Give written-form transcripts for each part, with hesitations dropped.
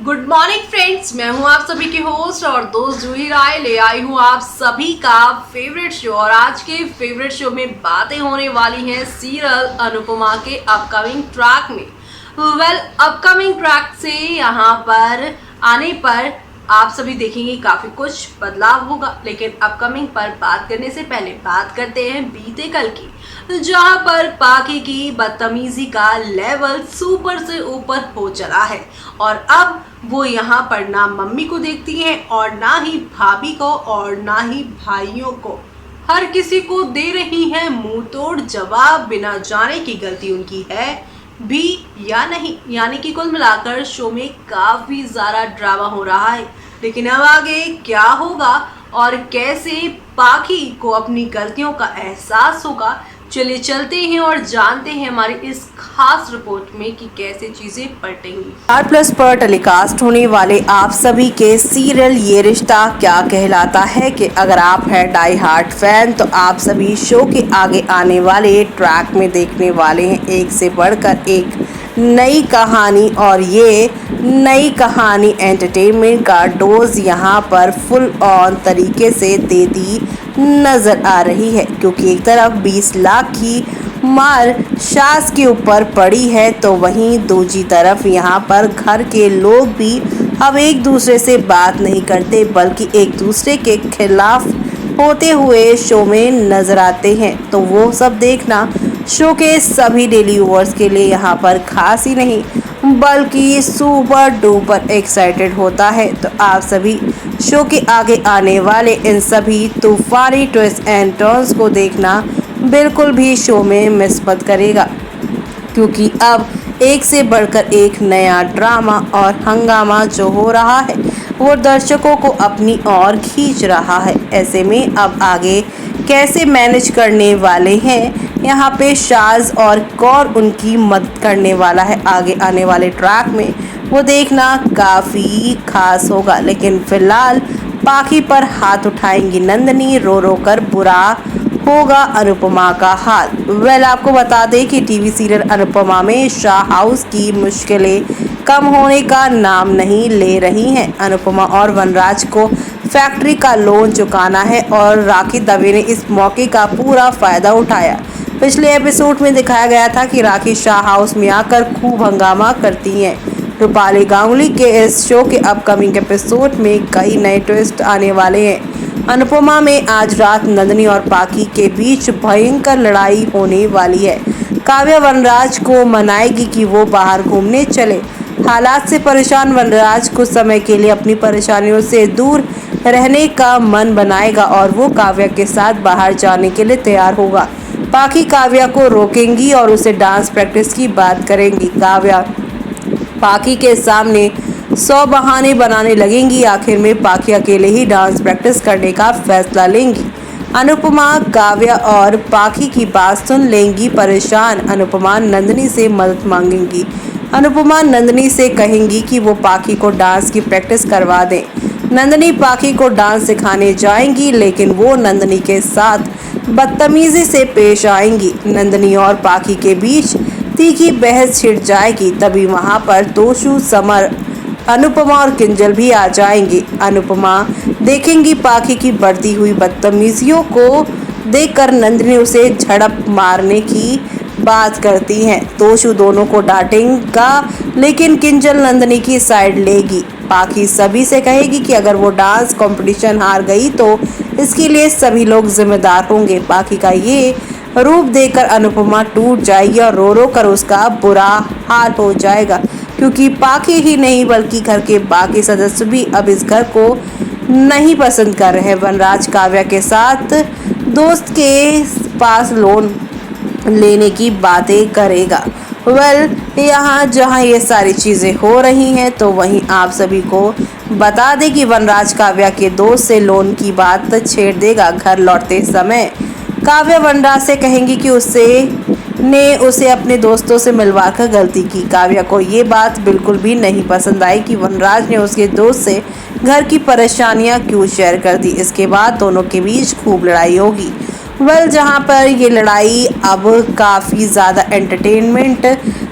Good morning friends, मैं हूं आप सभी की होस्ट और दोस्त जूही राय। ले आई हूं आप सभी का फेवरेट शो और आज के फेवरेट शो में बातें होने वाली हैं सीरियल अनुपमा के अपकमिंग ट्रैक में। अपकमिंग ट्रैक से यहाँ पर आने पर आप सभी देखेंगे काफी कुछ बदलाव होगा, लेकिन अपकमिंग पर बात करने से पहले बात करते हैं बीते कल की, जहां पर पाखी की बदतमीजी का लेवल सुपर से ऊपर हो चला है और अब वो यहाँ पर ना मम्मी को देखती हैं और ना ही भाभी को और ना ही भाइयों को, हर किसी को दे रही हैं मुंह तोड़ जवाब बिना जाने की गलती उनकी है भी या नहीं। यानी कि कुल मिलाकर शो में काफी ज्यादा ड्रामा हो रहा है, लेकिन अब आगे क्या होगा और कैसे पाखी को अपनी गलतियों का एहसास होगा, चलिए चलते हैं और जानते हैं हमारी इस खास रिपोर्ट में कि कैसे चीजें पलटेंगी। R+ पर टेलीकास्ट होने वाले आप सभी के सीरियल ये रिश्ता क्या कहलाता है कि अगर आप हैं डाई हार्ट फैन तो आप सभी शो के आगे आने वाले ट्रैक में देखने वाले हैं एक से बढ़कर एक नई कहानी। और ये नई कहानी एंटरटेनमेंट का डोज यहाँ पर फुल ऑन तरीके से देती नजर आ रही है, क्योंकि एक तरफ 20 लाख की मार सास के ऊपर पड़ी है तो वहीं दूसरी तरफ यहाँ पर घर के लोग भी अब एक दूसरे से बात नहीं करते बल्कि एक दूसरे के खिलाफ होते हुए शो में नजर आते हैं। तो वो सब देखना शो के सभी डेली व्यूअर्स के लिए यहाँ पर खास ही नहीं बल्कि सुपर डुपर एक्साइटेड होता है। तो आप सभी शो के आगे आने वाले इन सभी तूफानी ट्विस्ट एंड टर्न्स को देखना बिल्कुल भी शो में मिस मत करेगा, क्योंकि अब एक से बढ़कर एक नया ड्रामा और हंगामा जो हो रहा है वो दर्शकों को अपनी ओर खींच रहा है। ऐसे में अब आगे कैसे मैनेज करने वाले हैं यहाँ पे शाज और कौन उनकी मदद करने वाला है आगे आने वाले ट्रैक में, वो देखना काफ़ी खास होगा। लेकिन फिलहाल पाखी पर हाथ उठाएंगी नंदिनी, रो रो कर बुरा होगा अनुपमा का हाल। आपको बता दें कि टीवी सीरियल अनुपमा में शाह हाउस की मुश्किलें कम होने का नाम नहीं ले रही हैं। अनुपमा और वनराज को फैक्ट्री का लोन चुकाना है और राखी दवे ने इस मौके का पूरा फायदा उठाया। पिछले एपिसोड में दिखाया गया था कि राखी शाह हाउस में आकर खूब हंगामा करती हैं। रूपाली गांगुली के इस शो के अपकमिंग एपिसोड में कई नए ट्विस्ट आने वाले हैं। अनुपमा में आज रात नंदिनी और पाखी के बीच भयंकर लड़ाई होने वाली है। काव्या वनराज को मनाएगी कि वो बाहर घूमने चले। हालात से परेशान वनराज कुछ समय के लिए अपनी परेशानियों से दूर रहने का मन बनाएगा और वो काव्या के साथ बाहर जाने के लिए तैयार होगा। पाखी काव्या को रोकेंगी और उसे डांस प्रैक्टिस की बात करेंगी। काव्या पाखी के सामने 100 बहाने बनाने लगेंगी। आखिर में पाखी अकेले ही डांस प्रैक्टिस करने का फैसला लेंगी। अनुपमा काव्या और पाखी की बात सुन लेंगी परेशान। अनुपमा नंदिनी से मदद मांगेंगी। अनुपमा नंदिनी से कहेंगी कि वो पाखी को डांस की प्रैक्टिस करवा दें। नंदिनी पाखी को डांस सिखाने जाएंगी, लेकिन वो नंदिनी के साथ बदतमीजी से पेश आएंगी। नंदिनी और पाखी के बीच तीखी बहस छिड़ जाएगी। तभी वहां पर तोशु, समर, अनुपमा और किंजल भी आ जाएंगे। अनुपमा देखेंगी पाखी की बढ़ती हुई बदतमीजियों को देखकर नंदिनी उसे झड़प मारने की बात करती हैं। तोशु दोनों को डांटेगा, लेकिन किंजल नंदिनी की साइड लेगी। पाखी सभी से कहेगी कि अगर वो डांस कंपटीशन हार गई तो इसके लिए सभी लोग जिम्मेदार होंगे। पाखी का ये रूप देखकर अनुपमा टूट जाएगी और रो रो कर उसका बुरा हाल हो जाएगा, क्योंकि पाखी ही नहीं बल्कि घर के बाकी सदस्य भी अब इस घर को नहीं पसंद कर रहे हैं। वनराज काव्या के साथ दोस्त के पास लोन लेने की बातें करेगा। यहाँ जहाँ ये सारी चीज़ें हो रही हैं तो वहीं आप सभी को बता दें कि वनराज काव्या के दोस्त से लोन की बात छेड़ देगा। घर लौटते समय काव्या वनराज से कहेंगी कि उसे अपने दोस्तों से मिलवाकर गलती की। काव्या को ये बात बिल्कुल भी नहीं पसंद आई कि वनराज ने उसके दोस्त से घर की परेशानियां क्यों शेयर कर दी। इसके बाद दोनों के बीच खूब लड़ाई होगी। जहां पर ये लड़ाई अब काफ़ी ज़्यादा एंटरटेनमेंट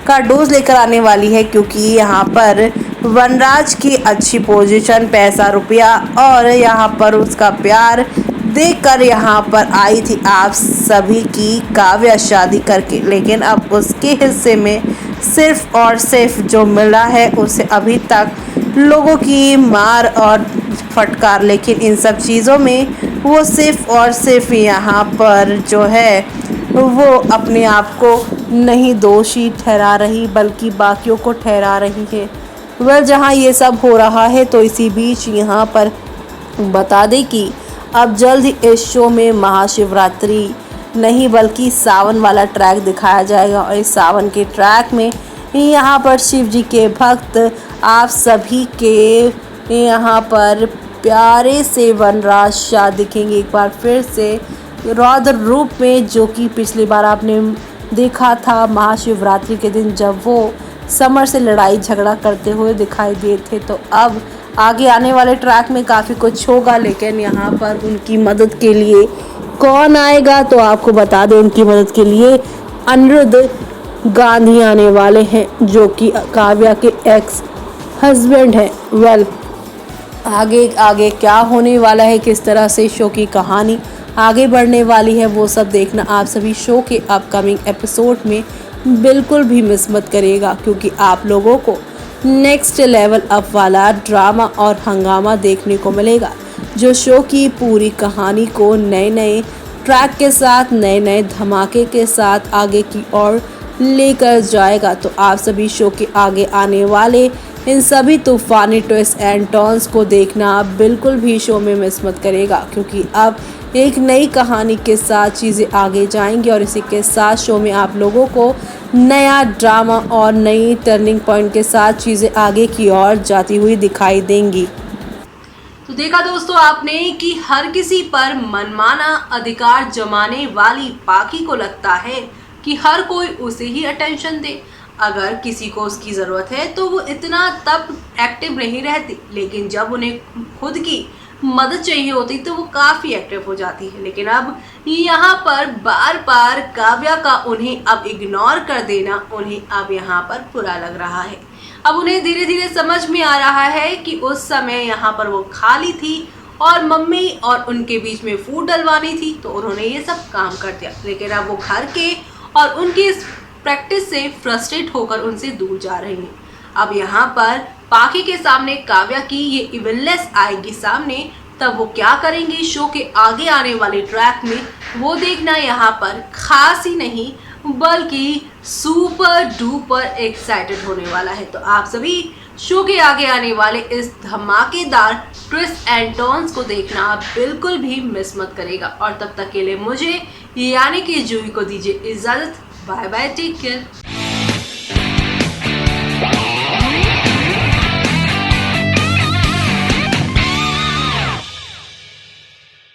का डोज लेकर आने वाली है, क्योंकि यहाँ पर वनराज की अच्छी पोजीशन, पैसा रुपया और यहाँ पर उसका प्यार देखकर यहाँ पर आई थी आप सभी की काव्या शादी करके, लेकिन अब उसके हिस्से में सिर्फ और सिर्फ जो मिला है उसे अभी तक लोगों की मार और फटकार, लेकिन इन सब चीज़ों में वो सिर्फ और सिर्फ यहाँ पर जो है वो अपने आप को नहीं दोषी ठहरा रही बल्कि बाकियों को ठहरा रही है। वह जहाँ ये सब हो रहा है तो इसी बीच यहाँ पर बता दें कि अब जल्द ही इस शो में महाशिवरात्रि नहीं बल्कि सावन वाला ट्रैक दिखाया जाएगा और इस सावन के ट्रैक में यहाँ पर शिव जी के भक्त आप सभी के यहाँ पर प्यारे से वनराज शाह दिखेंगे एक बार फिर से रौद्र रूप में, जो कि पिछली बार आपने देखा था महाशिवरात्रि के दिन जब वो समर से लड़ाई झगड़ा करते हुए दिखाई दिए थे। तो अब आगे आने वाले ट्रैक में काफ़ी कुछ होगा, लेकिन यहाँ पर उनकी मदद के लिए कौन आएगा तो आपको बता दें उनकी मदद के लिए अनिरुद्ध गांधी आने वाले हैं, जो कि काव्या के एक्स हस्बैंड हैं। वेल आगे आगे क्या होने वाला है, किस तरह से शो की कहानी आगे बढ़ने वाली है, वो सब देखना आप सभी शो के अपकमिंग एपिसोड में बिल्कुल भी मिस मत करिएगा, क्योंकि आप लोगों को नेक्स्ट लेवल अप वाला ड्रामा और हंगामा देखने को मिलेगा, जो शो की पूरी कहानी को नए नए ट्रैक के साथ, नए नए धमाके के साथ आगे की ओर लेकर जाएगा। तो आप सभी शो के आगे आने वाले इन सभी तूफानी ट्विस्ट एंड टर्न्स को देखना बिल्कुल भी शो में मिस मत करेगा, क्योंकि अब एक नई कहानी के साथ चीज़ें आगे जाएंगी और इसी के साथ शो में आप लोगों को नया ड्रामा और नई टर्निंग पॉइंट के साथ चीज़ें आगे की ओर जाती हुई दिखाई देंगी। तो देखा दोस्तों आपने कि हर किसी पर मनमाना अधिकार जमाने वाली पाकी को लगता है कि हर कोई उसे ही अटेंशन दे। अगर किसी को उसकी ज़रूरत है तो वो इतना तब एक्टिव नहीं रहती, लेकिन जब उन्हें खुद की मदद चाहिए होती तो वो काफ़ी एक्टिव हो जाती है। लेकिन अब यहाँ पर बार बार काव्या का उन्हें अब इग्नोर कर देना उन्हें अब यहाँ पर बुरा लग रहा है। अब उन्हें धीरे धीरे समझ में आ रहा है कि उस समय यहाँ पर वो खाली थी और मम्मी और उनके बीच में फूड डलवानी थी, तो उन्होंने ये सब काम कर दिया। लेकिन अब वो घर के और उनकी इस प्रैक्टिस से फ्रस्ट्रेट होकर उनसे दूर जा रही हैं। अब यहाँ पर पाकी के सामने काव्या की ये इविलनेस आएगी सामने, तब वो क्या करेंगी शो के आगे आने वाले ट्रैक में वो देखना यहाँ पर खास ही नहीं बल्कि सुपर डुपर एक्साइटेड होने वाला है। तो आप सभी शो के आगे आने वाले इस धमाकेदार ट्विस्ट एंड टर्न्स को देखना आप बिल्कुल भी मिस मत करेगा। और तब तक के लिए मुझे यानी कि जूही को दीजिए इजाज़त। Bye bye, take care.